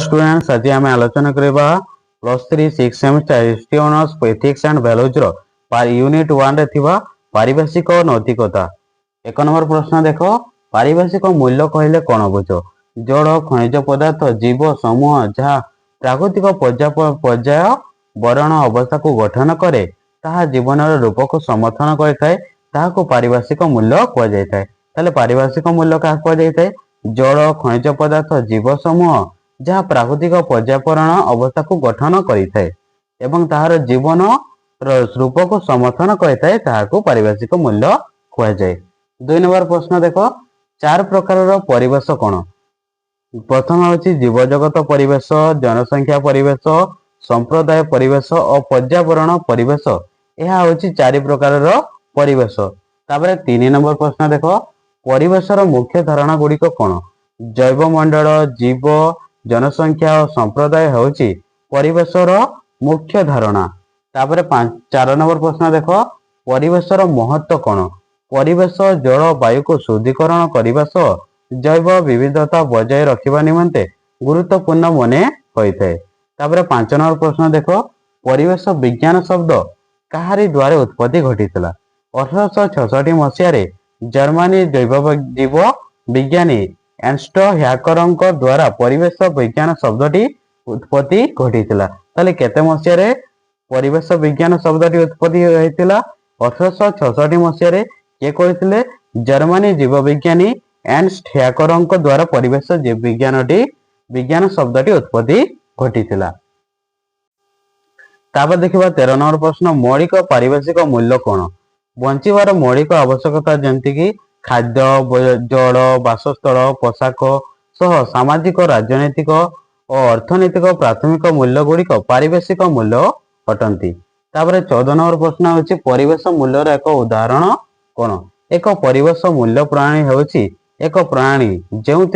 Students आज आम आलोचना करवा +3 6 semester history honours ethics and values unit 1 रे थिबा पारिभाषिक नैतिकता। 1 नंबर प्रश्न देख पारिभाषिक मूल्य कहले कौन बुझ जड़ खनिज पदार्थ जीव समूह जहाँ प्राकृतिक पर्याय वरण अवस्था को गठन करे ताहा जीवन रूप को समर्थन करता है पारिभाषिक मूल्य कहुए। पारिभाषिक मूल्य क्या कहुए जड़ खनिज पदार्थ जीव समूह जहाँ प्राकृतिक पर्यावरण अवस्था को गठन कर जीवन रूप को समर्थन करता पारिभाषिक मूल्य कहुए। 2 नंबर प्रश्न देख 4 प्रकार परिवेश कौन। प्रथम हूँ जीवजगत परिवेश जनसंख्या परिवेश संप्रदाय परिवेश और पर्यावरण परिवेश यह हूँ 4 प्रकार परिवेश। 3 नंबर प्रश्न देख परिवेशर मुख्य धारणा गुड़िक कौन। जैवमंडल जीव जनसंख्या और संप्रदाय हूँ परिवेशर मुख्य धारणा। 4 नंबर प्रश्न देख परिवेशर महत्व कौन। परिवेश जल वायु को शुद्धिकरण करने सह जैव विविधता बजाय रखा निमंते गुरुत्वपूर्ण मने होता है। 5 नंबर प्रश्न देख परिवेश विज्ञान शब्द कहारी द्वारा उत्पत्ति घटी 1866 मसीह जर्मनी जैव जीव विज्ञानी एर्नस्ट हैकर द्वारा परिवेश विज्ञान शब्दटी उत्पत्ति घटी केते मसीह परिवेश विज्ञान शब्दटी उत्पत्ति होता 1866 मसीह किए कहते जर्मनी जीव विज्ञानी एर्नस्ट हैकर द्वारा परिवेश विज्ञान शब्दटी उत्पत्ति घटी। देखा 13 नंबर प्रश्न मौलिक पारिभाषिक मूल्य कौन। बंचार मौलिक आवश्यकता जमती कि खाद्य जल बासस्थल पोशाक सह सामाजिक राजनैतिक और अर्थनैतिक प्राथमिक मूल्य गुड़िक पारिभाषिक मूल्य अटंती। 14 नंबर प्रश्न हूँ परिवेश मूल्यर एक उदाहरण कौन। एक परिवेश मूल्य प्रणाली हूँ एक प्रणाली जो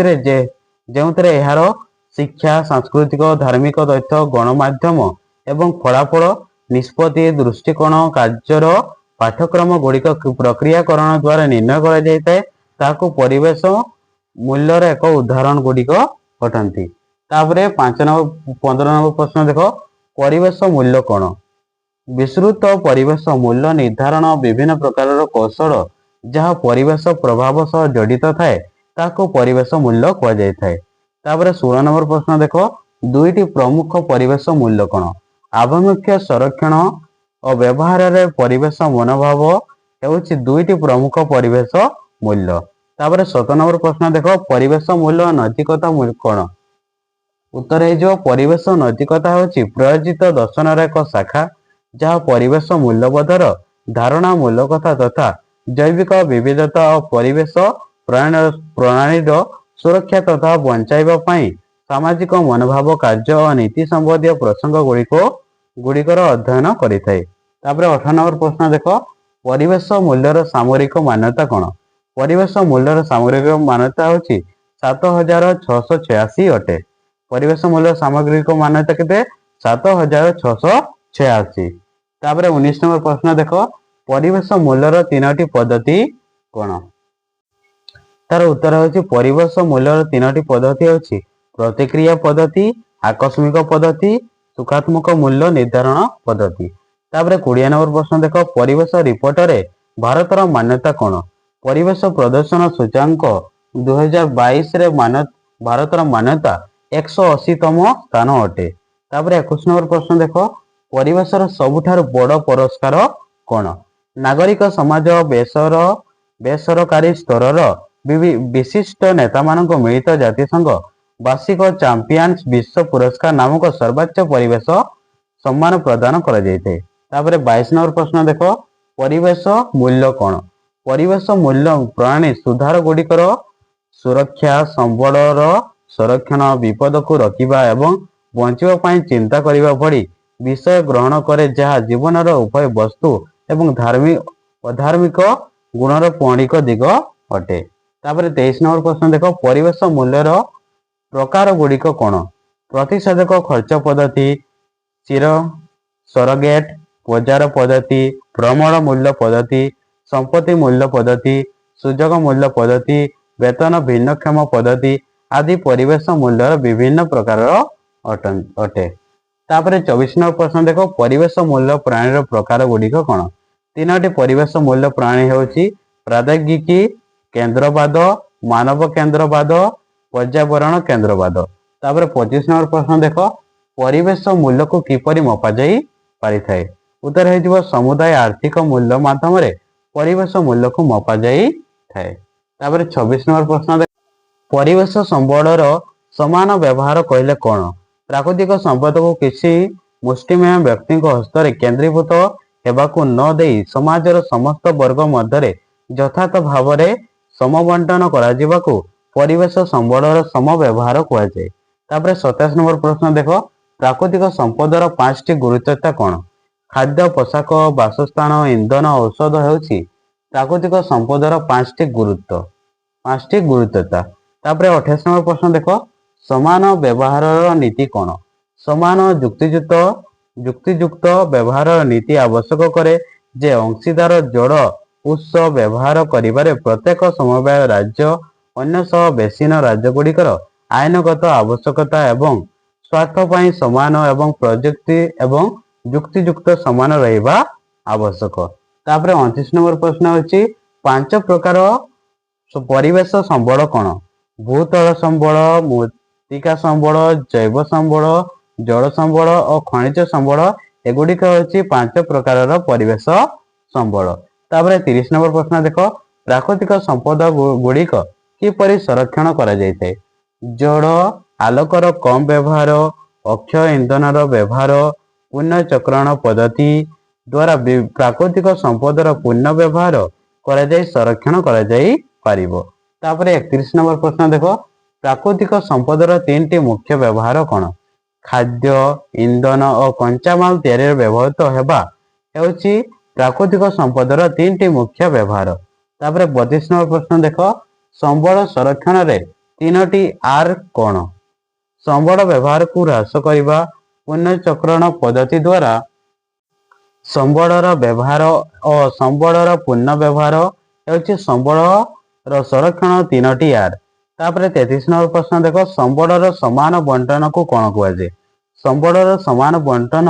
यार शिक्षा सांस्कृतिक धार्मिक तथ्य गणमाध्यम एवं फलाफल निष्पत्ति दृष्टिकोण कार्यर पाठ्यक्रम गुड़िक प्रक्रियाकरण द्वारा निर्णय कर परिवेश मूल्यर एक उदाहरण गुड़िक अटंती। 15 नंबर प्रश्न देख परिवेश मूल्य कौन। विस्तृत परिवेश मूल्य निर्धारण विभिन्न प्रकार कौशल जहाँ परिवेश प्रभाव सह जड़ित थाए परिवेश मूल्य कहुए। 16 नंबर प्रश्न देख 2टी प्रमुख परिवेश मूल्य कौन। आभिमुख्य संरक्षण और व्यवहार रे परिवेश मनोभाव हूँ 2टी प्रमुख परिवेश मूल्य। 17 नंबर प्रश्न देख परिवेश मूल्य नैतिकता कौन। उत्तर हो परिवेश नैतिकता हूँ प्रयोजित दर्शन एक शाखा जहाँ परिवेश मूल्यबोधर धारणा मूल्यकथा तथा जैविक विविधता और परिवेश प्रणाली सुरक्षा तथा बचाइबा सामाजिक मनोभाव कार्य और नीति संबंधी प्रसंग गुड़िकर अध्ययन करिथाय। 18 नंबर प्रश्न देख परिवेश मूल्यर सामरिक मान्यता कौन। परिवेश मूल्यर सामरिक मान्यता हूँ 7686 अटे। परिवेश मूल्य सामग्रिक मान्यता के 7686। 19 नंबर प्रश्न देख परिवेश मूल्यर 3टी पद्धति कौन। तार उत्तर हूँ परिवेश मूल्यर 3टी पद्धति हूँ प्रतिक्रिया पद्धति आकस्मिक पद्धति सुखात्मक मूल्य निर्धारण पद्धति। 20 नंबर प्रश्न देख परिवेश रिपोर्ट रे भारतर मान्यता कौन। परिवेश प्रदर्शन सूचांक 2022 रे भारतर मान्यता 180तम स्थान अटे। 21 नंबर प्रश्न देख परिवेशर सबुठार बड़ पुरस्कार कौन। नागरिक समाज बेसरकारी स्तर विशिष्ट नेता मानक मिलित जातिसंघ वार्षिक चैंपियंस विश्व पुरस्कार नामक सर्वोच्च परिवेश सम्मान प्रदान कर। 22 नंबर प्रश्न देख परिवेश मूल्य कौन। परिवेश मूल्य प्रणाली सुधार गुड़िकर सुरक्षा संबलर संरक्षण विपद को रखा एवं बचाई चिंता करने भली विषय ग्रहण करे जहाँ जीवनर उभय वस्तु एवं अधार्मिक गुणर पौणिक दिग अटे। 23 नंबर प्रश्न देख परिवेश मूल्यर प्रकार गुड़िक कौन। प्रतिषेधक खर्च पद्धति स्थिर सरोगेट बजार पद्धति भ्रमण मूल्य पद्धति संपत्ति मूल्य पद्धति सुजोग मूल्य पद्धति वेतन भिन्नक्षम पद्धति आदि परिवेश मूल्यर विभिन्न प्रकार अटे। तापर 24 नंबर प्रश्न देख परिवेश मूल्य प्राणी प्रकार गुड़िक कौन। तीनोटी परिवेश मूल्य प्राणी होची प्रादैगिकी केंद्रवाद मानव केंद्रवाद पर्यावरण केंद्रवाद। तापर 25 नंबर प्रश्न देख परिवेश मूल्य को किपरि मपा जाई पारिथाय। उत्तर है समुदाय आर्थिक मूल्य माध्यम परिवेश मूल्य को मपा जाई थाए। तापर 26 नंबर प्रश्न देख परिवेश संबळर समान व्यवहार कहले कौन। प्राकृतिक संपद को किसी मुष्टिमेय व्यक्ति हस्तर केन्द्रीभूत हेबाकु न देई समाजर समस्त वर्ग मध्य यथार्थ भाव में समबंटन कराजिबाकु परिवेश संबळर सम व्यवहार कहुए। तापर 27 नंबर प्रश्न देख प्राकृतिक संपदर 5टी गुरुत्वता कौन। खाद्य पोशाक बासस्थान इंधन औषध होउछि प्राकृतिक संपदर 5टी गुरुत्वता। तापर 28 नंबर प्रश्न देख समान व्यवहार नीति कौन। समान जुक्तियुक्त व्यवहार नीति आवश्यक करे जे अंशीदार जोड़ उत्स व्यवहार करिबारे प्रत्येक समवाय राज्य अन्य सह बेसिन राज्य गुड़िकर आईनगत आवश्यकता एवं स्वार्थ पाई समान एवं प्रयुक्ति एवं जुक्तियुक्त समान रहिबा आवश्यक। तापर 29 नंबर प्रश्न होची 5 प्रकार परिवेश संबल कौन। भूतल संबल मृत्तिका संबल जैव संबल जल संबल और खनिज संबल एगुड़िक होची 5 प्रकार परिवेश संबल। तापर 30 नंबर प्रश्न देख प्राकृतिक संपद गुड़िक किपरि संरक्षण करा जायते। जड़ आलोकर कम व्यवहार अक्षय इंधन व्यवहार पुण्यचक्रण पद्धति द्वारा प्राकृतिक संपदर पुण्य व्यवहार करा जाय संरक्षण करा जाय पारिबो। तापर 31 नंबर प्रश्न देख प्राकृतिक संपदर 3टी मुख्य व्यवहार कौन। खाद्य इंधन और कंचामाल तैयारी व्यवहृत हेबा हेउची प्राकृतिक संपदर 3टी मुख्य व्यवहार। तापर 32 नंबर प्रश्न देख संबल संरक्षण रे 3टी आर कौन। संबल व्यवहार को ह्रास करिबा पुण्यचक्रण पद्धति द्वारा संबलर व्यवहार और संबलर पुण्य व्यवहार हेउची संबलर संरक्षण 3टी आर। तापर 33 नंबर प्रश्न देख संबलर समान बंटन को कौन कहुए। संबलर समान बंटन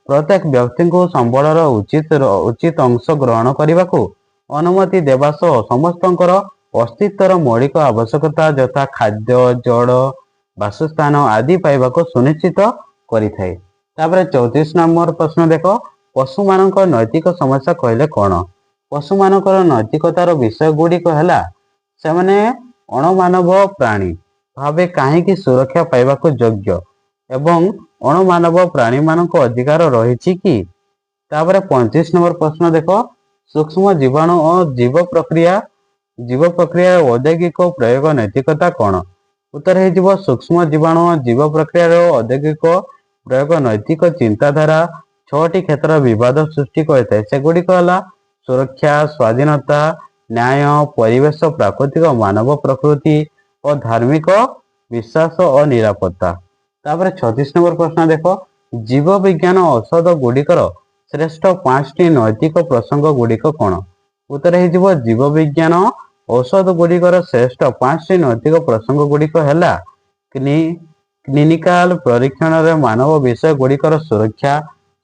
प्रत्येक व्यक्ति को संबलर उचित अंश ग्रहण करने को अनुमति देवा सह समस्तंकर अस्तित्वर मौलिक आवश्यकता यथा खाद्य जड़ बासस्थान आदि पाइबा को सुनिश्चित करिथाय। तापर 34 नंबर प्रश्न देख पशु मानक नैतिक समस्या कहले कौन। पशु मानकर नैतिकतार विषय गुड़िक है सेमाने अणमानव प्राणी भावे कहीं सुरक्षा पाइबा को योग्य एवं अणमानव प्राणी मानक अधिकार रही कि। तापर 35 नंबर प्रश्न देख सूक्ष्म जीवाणु और जीव प्रक्रिया औद्योगिक प्रयोग नैतिकता कौन। उत्तर है सूक्ष्म जीवाणु और जीव प्रक्रिया औद्योगिक प्रयोग नैतिक चिंताधारा 6टी क्षेत्र विवाद सृष्टि करता है सेगुड़िक है सुरक्षा स्वाधीनता न्याय परिवेश प्राकृतिक मानव प्रकृति और धार्मिक विश्वास और निरापत्ता। तापर 36 नंबर प्रश्न देख जीव विज्ञान औषध गुड़िकर श्रेष्ठ 5टी नैतिक प्रसंग गुड़िक कौन। उत्तर है जीव विज्ञान औषध गुड़िकर श्रेष्ठ 5टी नैतिक प्रसंग गुड़िक है क्लिनिकाल परीक्षण रे मानव विषय गुड़िकर सुरक्षा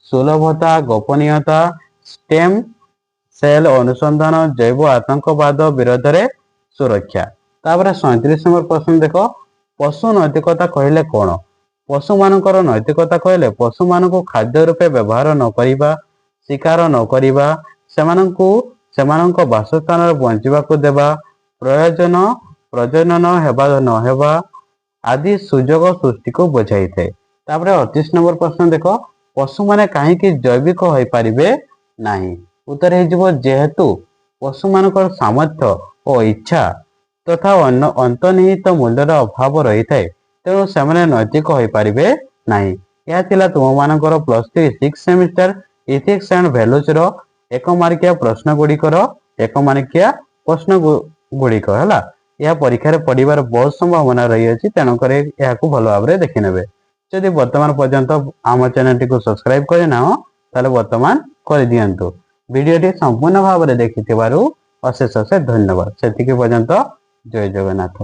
सुलभता गोपनीयता स्टेम सेल अनुसंधान जैव आतंकवाद विरोध में सुरक्षा। तापर 37 नंबर प्रश्न देख पशु नैतिकता कहले कौन। पशु मानकर नैतिकता कहले पशु मानक खाद्य रूपे व्यवहार न करिबा शिकार न करिबा सेमानक बासस्थान बंचिबा को देबा प्रजनन हेबा न हेबा आदि सुजोग सृष्टि को बुझाई थे। तापर 38 नंबर प्रश्न देख पशु माने कहीं जैविक हो पारिबे नाही। उत्तर है जेहेतु पशु मानकर सामर्थ्य और इच्छा तथा अंतर्निहित मूल्यर अभाव रही है तेणु से नैतिक हो पारिबे नाही। यह थिला तुम मानकर +3 6 सेमिस्टर इथिक्स एंड वैल्यूज रो 1 मार्किया प्रश्न गुड़िकर 1 मार्किया प्रश्न गुड़िक है। यह परीक्षा पढ़ार बहुत संभावना रही है तेणुक भल भाव में देखी ने। जदि वर्तमान पर्यंत आम चैनल को सब्सक्राइब करना ताले वर्तमान कर दियंतु। वीडियोटी संपूर्ण भाव में देखि अशेष अशेष धन्यवाद। से पर्यंत जय जगन्नाथ।